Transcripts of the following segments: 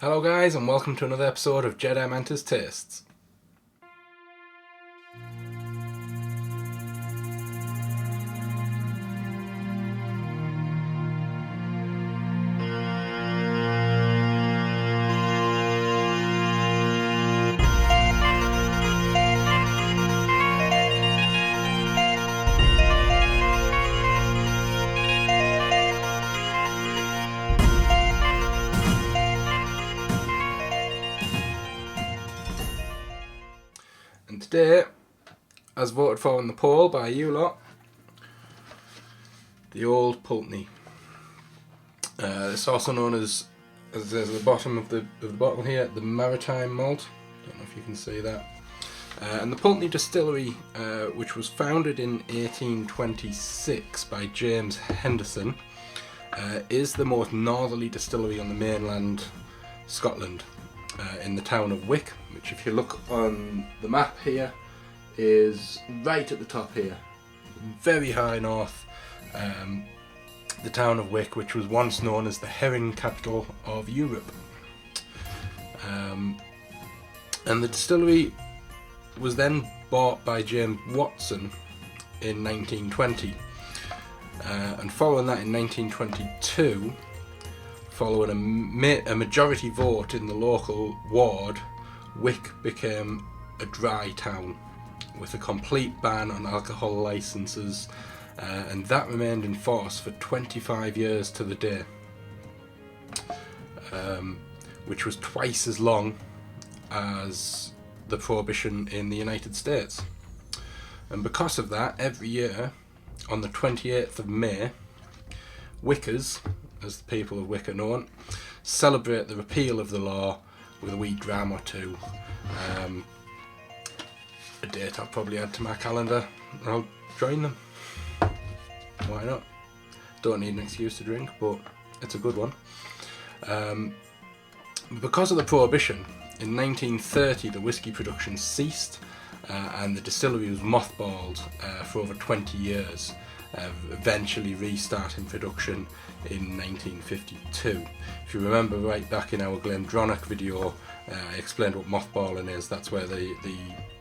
Hello guys, and welcome to another episode of Jedi Mantis Tastes. And today, as voted for in the poll by you lot, the Old Pulteney. It's also known as there's at the bottom of the bottle here, the Maritime Malt. Don't know if you can see that. And the Pulteney Distillery, which was founded in 1826 by James Henderson, is the most northerly distillery on the mainland Scotland, in the town of Wick, which if you look on the map here is right at the top here, very high north. The town of Wick, which was once known as the herring capital of Europe. And the distillery was then bought by James Watson in 1920. And following that in 1922, following a majority vote in the local ward, Wick became a dry town with a complete ban on alcohol licences, and that remained in force for 25 years to the day, which was twice as long as the prohibition in the United States. And because of that, every year on the 28th of May, Wickers, as the people of Wick are known, celebrate the repeal of the law with a wee dram or two. A date I'll probably add to my calendar, and I'll join them. Why not? Don't need an excuse to drink, but it's a good one. Because of the prohibition, in 1930 the whisky production ceased, and the distillery was mothballed for over 20 years, eventually restarting production in 1952. If you remember right back in our Glendronach video, I explained what mothballing is. That's where the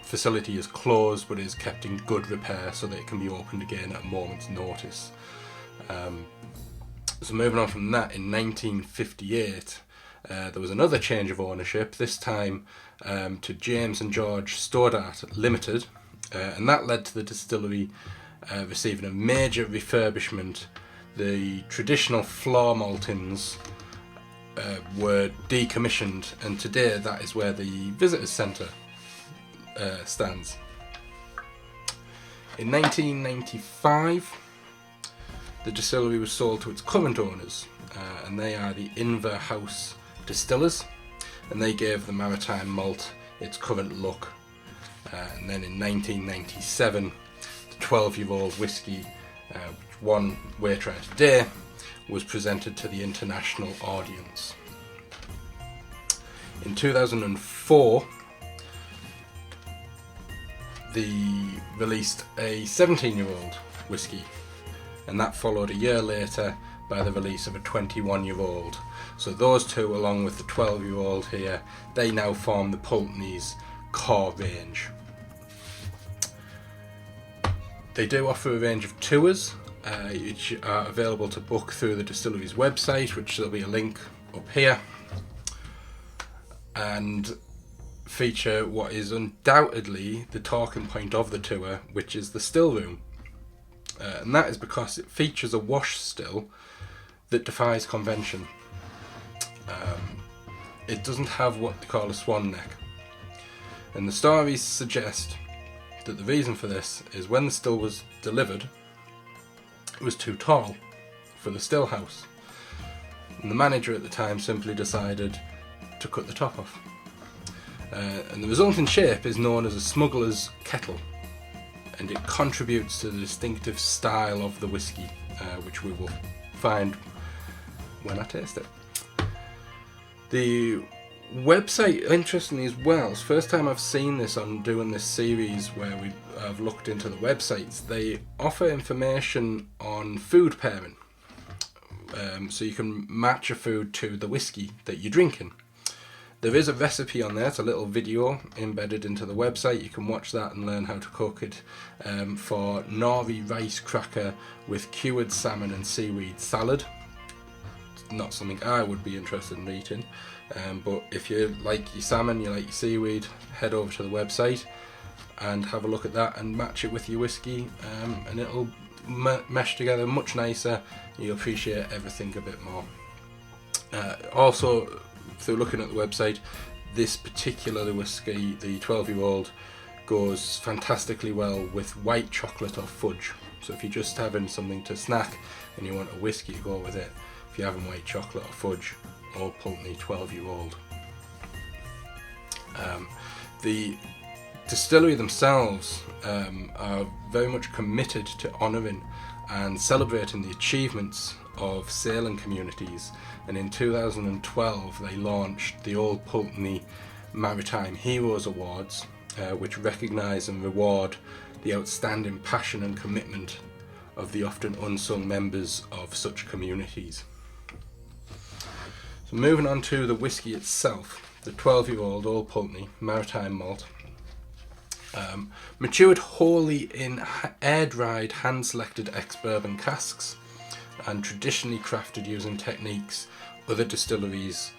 facility is closed but is kept in good repair so that it can be opened again at a moment's notice. So moving on from that, in 1958 there was another change of ownership, this time to James and George Stoddart Limited, and that led to the distillery receiving a major refurbishment. The traditional floor maltings were decommissioned, and today that is where the visitors centre stands. In 1995 the distillery was sold to its current owners, and they are the Inver House Distillers, and they gave the Maritime Malt its current look. And then in 1997 the 12-year-old whisky, which won Waitrose today, was presented to the international audience. In 2004 they released a 17-year-old whisky, and that followed a year later by the release of a 21-year-old. So those two, along with the 12-year-old here, they now form the Pulteney's core range. They do offer a range of tours, which are available to book through the distillery's website, which there'll be a link up here, and feature what is undoubtedly the talking point of the tour, which is the still room. And that is because it features a wash still that defies convention. It doesn't have what they call a swan neck, and the stories suggest that the reason for this is when the still was delivered, it was too tall for the still house, and the manager at the time simply decided to cut the top off. And the resulting shape is known as a smuggler's kettle, and it contributes to the distinctive style of the whisky, which we will find when I taste it. The website, interestingly as well, it's the first time I've seen this on doing this series where I've looked into the websites. They offer information on food pairing, so you can match a food to the whisky that you're drinking. There is a recipe on there. It's a little video embedded into the website. You can watch that and learn how to cook it, for nori rice cracker with cured salmon and seaweed salad. It's not something I would be interested in eating, but if you like your salmon, you like your seaweed, head over to the website and have a look at that and match it with your whiskey, and it'll mesh together much nicer. You'll appreciate everything a bit more. Also, through looking at the website, this particular whiskey, the 12-year-old, goes fantastically well with white chocolate or fudge. So if you're just having something to snack and you want a whiskey to go with it, if you're having white chocolate or fudge, Old Pulteney 12-year-old. The distillery themselves are very much committed to honouring and celebrating the achievements of sailing communities, and in 2012 they launched the Old Pulteney Maritime Heroes Awards, which recognise and reward the outstanding passion and commitment of the often unsung members of such communities. So moving on to the whisky itself, the 12-year-old Old Pulteney Maritime Malt, matured wholly in air-dried, hand-selected ex-bourbon casks, and traditionally crafted using techniques other distilleries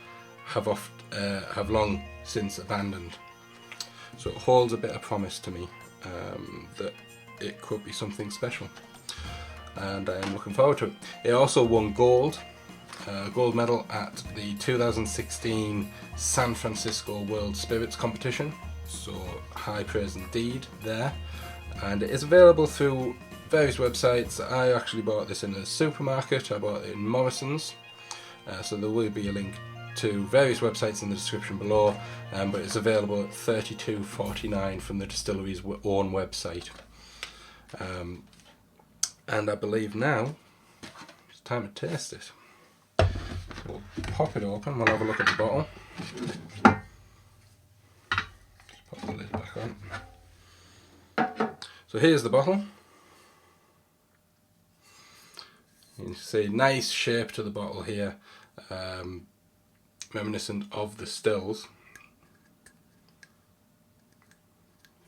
have long since abandoned. So it holds a bit of promise to me, that it could be something special, and I am looking forward to it. It also won gold medal at the 2016 San Francisco World Spirits Competition, so high praise indeed there, and it is available through various websites. I actually bought this in a supermarket. I bought it in Morrison's, so there will be a link to various websites in the description below, but it's available at $32.49 from the distillery's own website. And I believe now it's time to taste it. We'll pop it open, we'll have a look at the bottle. Just pop the lid back on. So here's the bottle. You can see nice shape to the bottle here, reminiscent of the stills.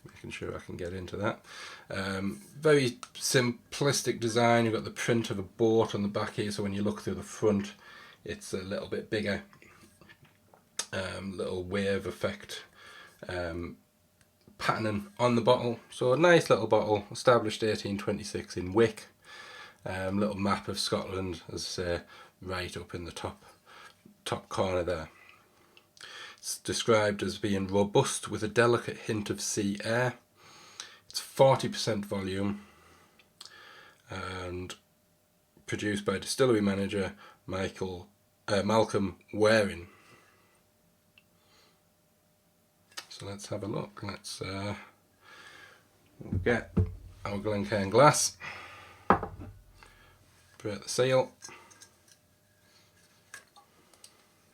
Making sure I can get into that. Very simplistic design. You've got the print of a boat on the back here, so when you look through the front it's a little bit bigger. Little wave effect patterning on the bottle. So a nice little bottle, established 1826 in Wick. Little map of Scotland, as I say, right up in the top corner there. It's described as being robust with a delicate hint of sea air. It's 40% volume and produced by distillery manager Malcolm Waring. So let's have a look. We'll get our Glencairn glass. Break the seal.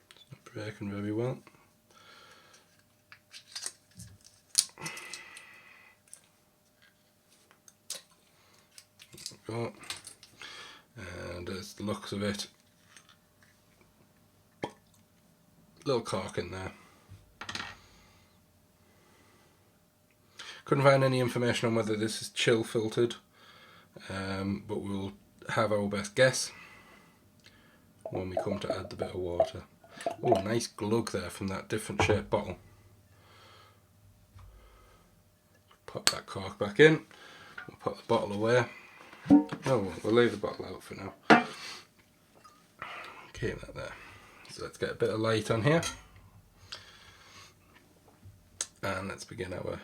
It's not breaking very well. There we go. And as the looks of it, little cork in there. Couldn't find any information on whether this is chill filtered, but we'll have our best guess when we come to add the bit of water. Oh, nice glug there from that different shaped bottle. Pop that cork back in. We'll put the bottle away. No, we'll leave the bottle out for now. Keep that there. So let's get a bit of light on here. And let's begin our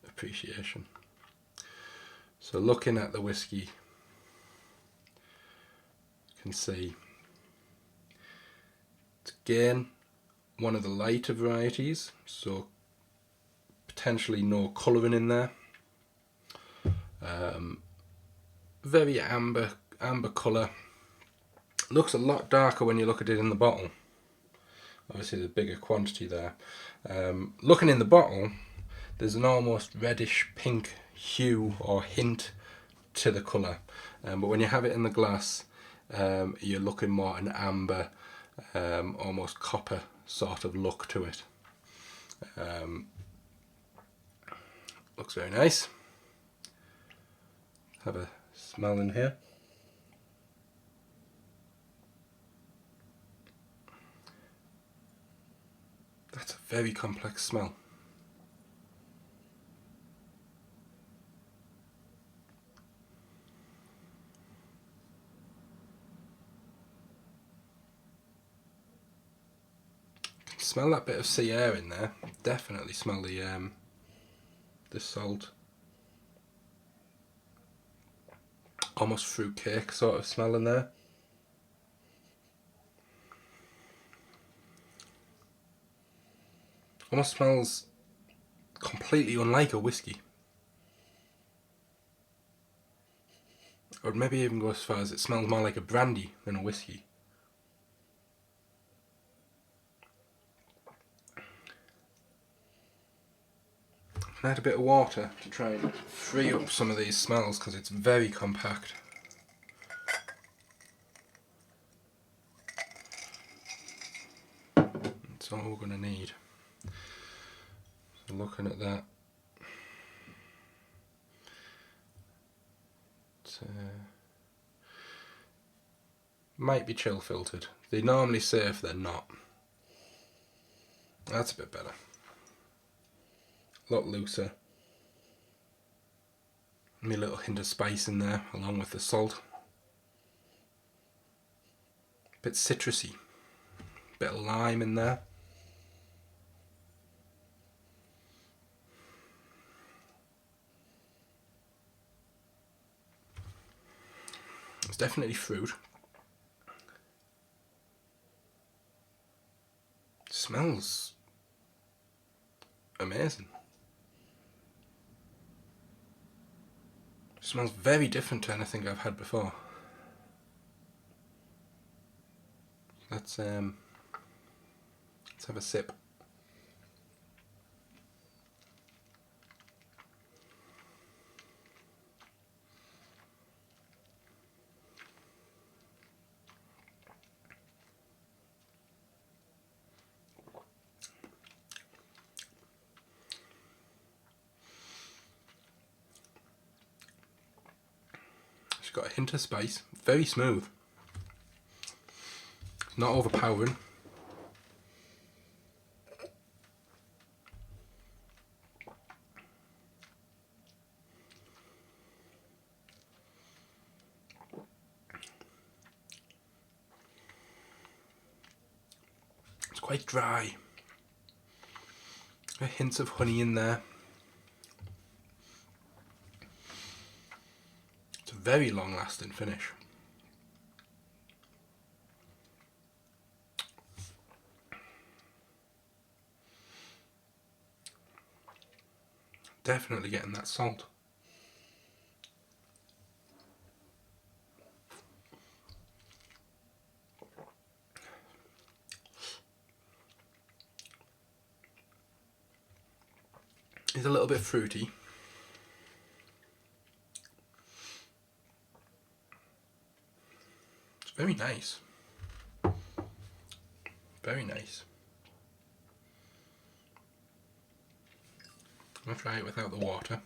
appreciation. So looking at the whiskey, you can see it's again one of the lighter varieties, so potentially no colouring in there. Very amber colour. Looks a lot darker when you look at it in the bottle. Obviously the bigger quantity there. Looking in the bottle, there's an almost reddish pink hue or hint to the colour, but when you have it in the glass, you're looking more an amber, almost copper sort of look to it. Looks very nice. Have a smell in here. That's a very complex smell. Smell that bit of sea air in there. Definitely smell the salt. Almost fruit cake sort of smell in there. Almost smells completely unlike a whiskey. I would maybe even go as far as it smells more like a brandy than a whiskey. I add a bit of water to try and free up some of these smells because it's very compact. That's all we're going to need. So looking at that, it might be chill filtered. They normally say if they're not. That's a bit better. A lot looser. Maybe a little hint of spice in there along with the salt. Bit citrusy. Bit of lime in there. It's definitely fruit. It smells amazing. It smells very different to anything I've had before. Let's have a sip. It's got a hint of spice, very smooth. It's not overpowering. It's quite dry. Hints of honey in there. It's a very long lasting finish. Definitely getting that salt. It's a little bit fruity. It's very nice. Very nice. I'm going to try it without the water.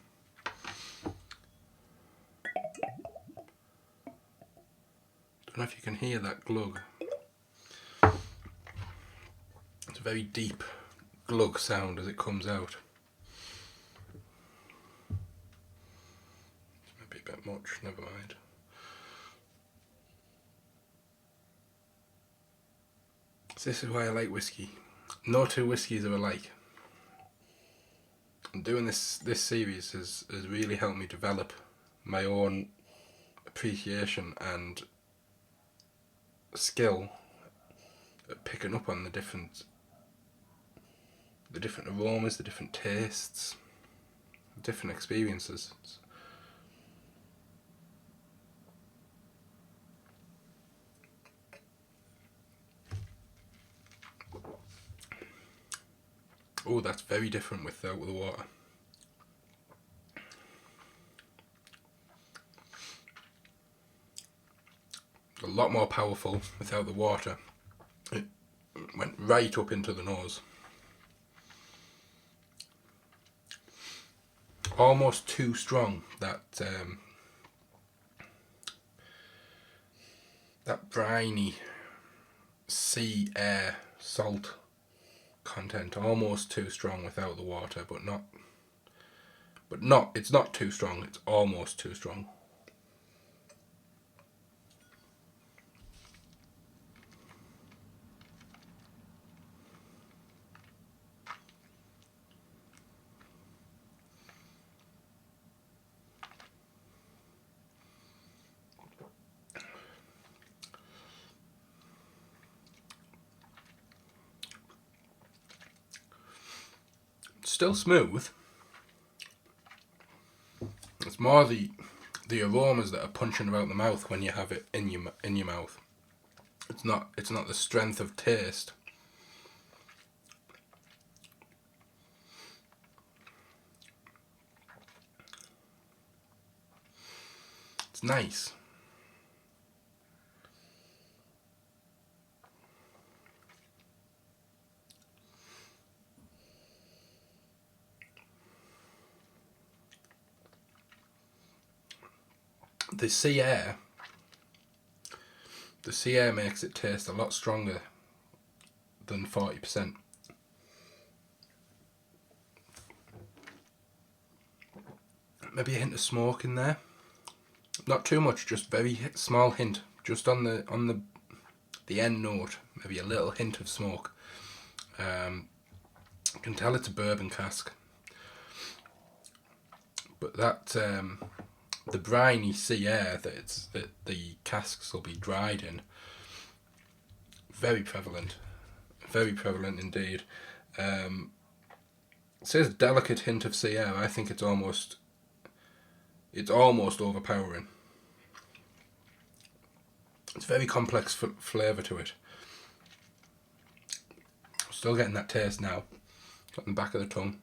Don't know if you can hear that glug. It's a very deep glug sound as it comes out. Maybe a bit much, never mind. So this is why I like whiskey. No two whiskies are alike. And doing this series has really helped me develop my own appreciation and skill at picking up on the different aromas, the different tastes, different experiences. Oh, that's very different without the water. A lot more powerful without the water. went right up into the nose. Almost too strong, that briny sea air salt content, almost too strong without the water, but it's not too strong, it's almost too strong. Still smooth. It's more the aromas that are punching about the mouth when you have it in your mouth. It's not the strength of taste. It's nice. The sea air makes it taste a lot stronger than 40%. Maybe a hint of smoke in there. Not too much, just very small hint, just on the end note. Maybe a little hint of smoke. I can tell it's a bourbon cask, but that the briny sea air that the casks will be dried in, very prevalent indeed. It says delicate hint of sea air. I think it's almost overpowering. It's very complex flavour to it. Still getting that taste now, on the back of the tongue.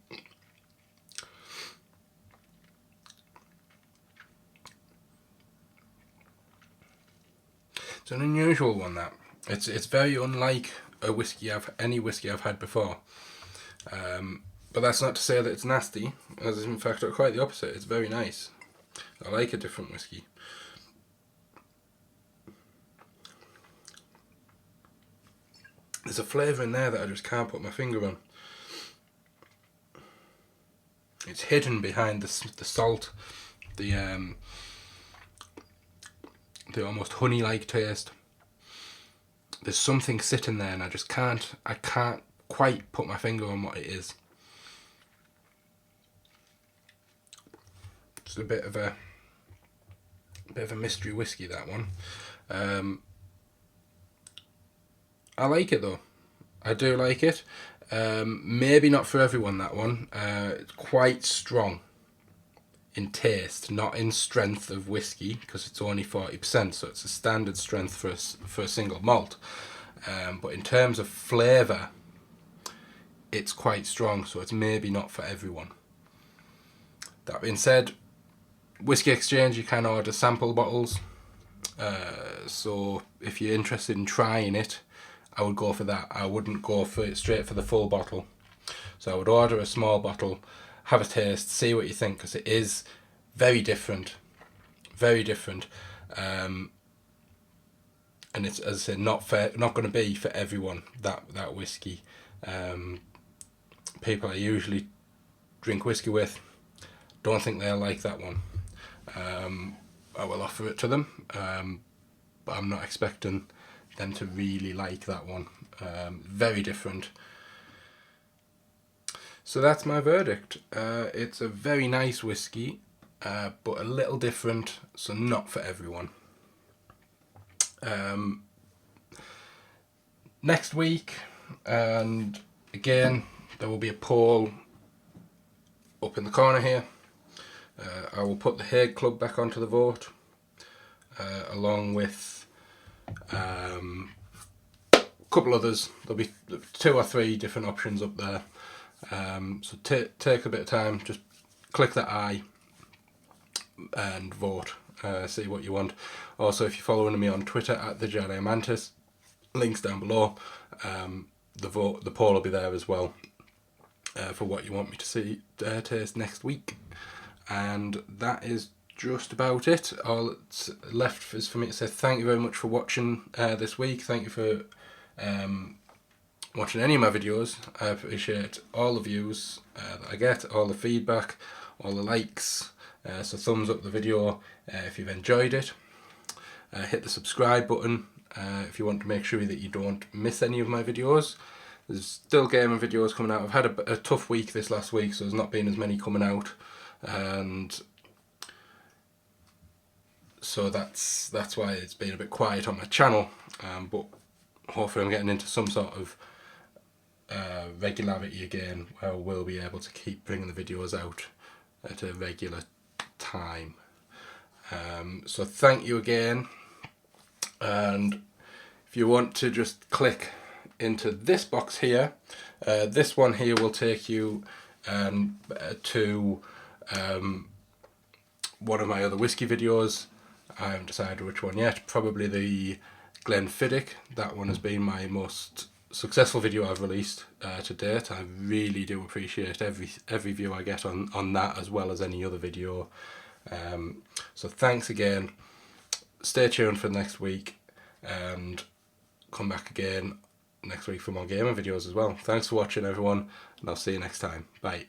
It's an unusual one, that. It's very unlike any whiskey I've had before. But that's not to say that it's nasty, as in fact quite the opposite. It's very nice. I like a different whiskey. There's a flavour in there that I just can't put my finger on. It's hidden behind the salt, the almost honey-like taste. There's something sitting there, and I can't quite put my finger on what it is. It's a bit of a mystery whiskey, that one. I like it though. I do like it. Maybe not for everyone, that one. It's quite strong in taste, not in strength of whiskey, because it's only 40%, so it's a standard strength for a single malt. But in terms of flavour, it's quite strong, so it's maybe not for everyone. That being said, Whiskey Exchange, you can order sample bottles. So if you're interested in trying it, I would go for that. I wouldn't go straight for the full bottle. So I would order a small bottle, have a taste, see what you think, because it is very different. Very different. And it's, as I said, not going to be for everyone, that whiskey. People I usually drink whiskey with, don't think they'll like that one. I will offer it to them, but I'm not expecting them to really like that one. Very different. So that's my verdict. It's a very nice whiskey, but a little different, so not for everyone. Next week, and again, there will be a poll up in the corner here. I will put the Hague Club back onto the vote, along with a couple others. There'll be 2 or 3 different options up there. So take a bit of time, just click that I and vote, see what you want. Also, if you're following me on Twitter at the Jedi Mantis, links down below. the poll will be there as well for what you want me to see taste next week. And that is just about it. All that's left is for me to say thank you very much for watching this week. Thank you for watching any of my videos. I appreciate all the views that I get, all the feedback, all the likes. So thumbs up the video if you've enjoyed it. Hit the subscribe button if you want to make sure that you don't miss any of my videos. There's still gaming videos coming out. I've had a tough week this last week, so there's not been as many coming out, and so that's why it's been a bit quiet on my channel. But hopefully I'm getting into some sort of regularity again, where we'll be able to keep bringing the videos out at a regular time. So thank you again, and if you want to just click into this box here, this one here will take you to one of my other whiskey videos. I haven't decided which one yet, probably the Glenfiddich. That one has been my most successful video I've released to date. I really do appreciate every view I get on that, as well as any other video. So thanks again. Stay tuned for next week, and come back again next week for more gaming videos as well. Thanks for watching, everyone, and I'll see you next time. Bye.